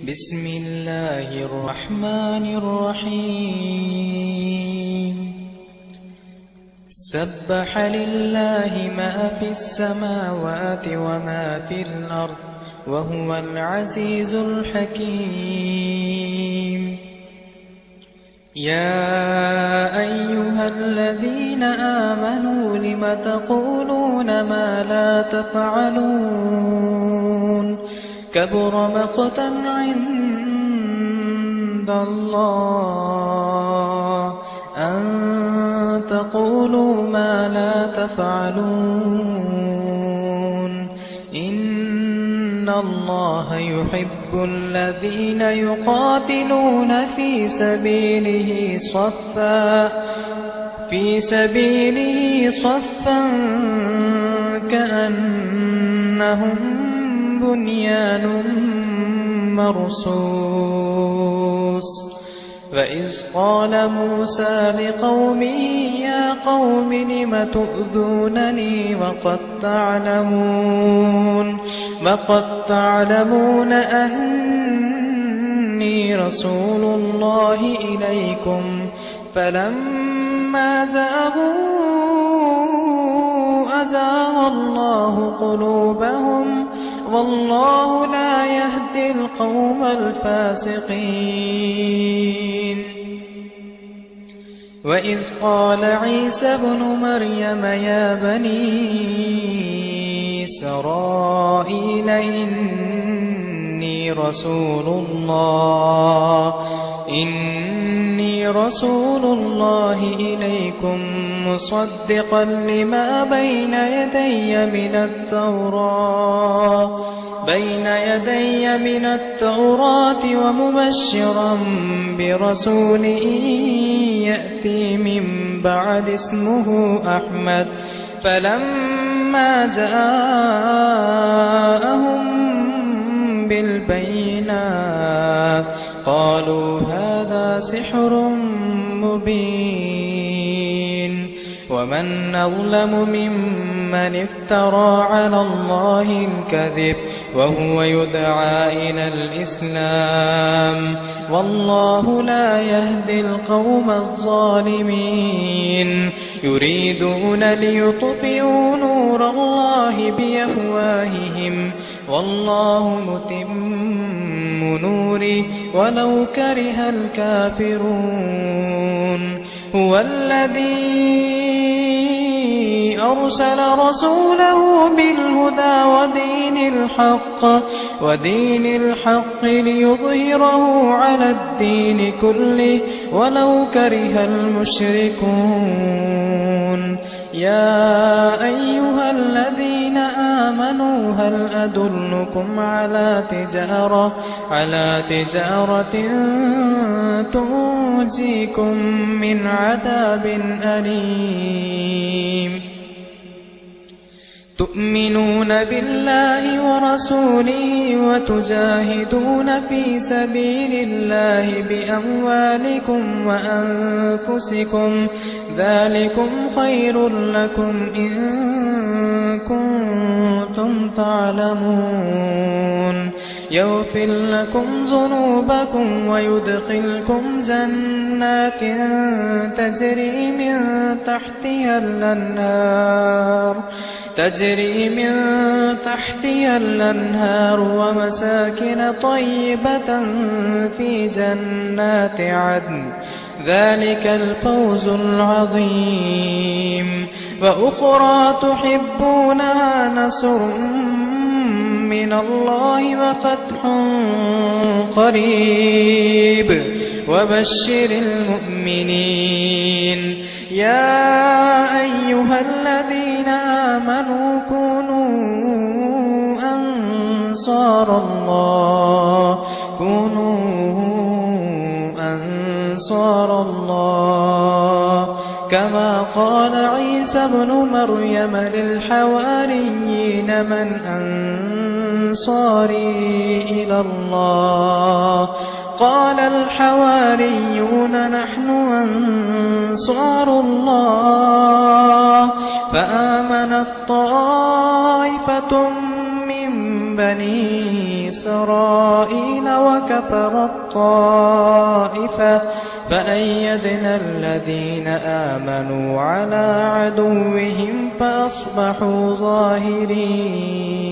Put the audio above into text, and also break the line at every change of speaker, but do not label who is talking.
بسم الله الرحمن الرحيم سبح لله ما في السماوات وما في الأرض وهو العزيز الحكيم يا أيها الذين آمنوا لم تقولون ما لا تفعلون كبر مقتا عند الله أن تقولوا ما لا تفعلون إن الله يحب الذين يقاتلون في سبيله صفا كأنهم بنيان مرصوص وإذ قال موسى لقومه يا قوم لم تؤذونني وقد تعلمون أني رسول الله إليكم فلما أزاغ الله قلوبهم والله لا يهدي القوم الفاسقين وإذ قال عيسى ابن مريم يا بني إسرائيل إني رسول الله إليكم مصدقا لما بين يدي من التوراة ومبشرا برسول يأتي من بعد اسمه أحمد فلما جاءهم بالبينات قالوا هذا سحر مبين ومن أظلم ممن افترى على الله الكذب وهو يدعى إلى الإسلام والله لا يهدي القوم الظالمين يريدون ليطفئوا نور الله بأفواههم والله متم نوره ولو كره الكافرون هو الذي أرسل رسوله بالهدى ودين الحق ليظهره على الدين كله ولو كره المشركون يا أيها الذين آمنوا هل أدلكم على تجارة تنجيكم من عذاب أليم تؤمنون بالله ورسوله وتجاهدون في سبيل الله بأموالكم وأنفسكم ذلكم خير لكم إن كنتم تعلمون يغفر لكم ذنوبكم ويدخلكم جنات تجري من تحتها الأنهار ومساكن طيبة في جنات عدن ذلك الفوز العظيم وأخرى تحبونها نصر من الله وفتح قريب وبشر المؤمنين يا أيها الذين آمنوا كونوا أنصار الله كما قال عيسى ابن مريم للحواريين من أنصاري إلى الله قال الحواريون نحن أنصار الله فآمنت طائفة من بني إسرائيل وكفر الطائفة فأيدنا الذين آمنوا على عدوهم فأصبحوا ظاهرين.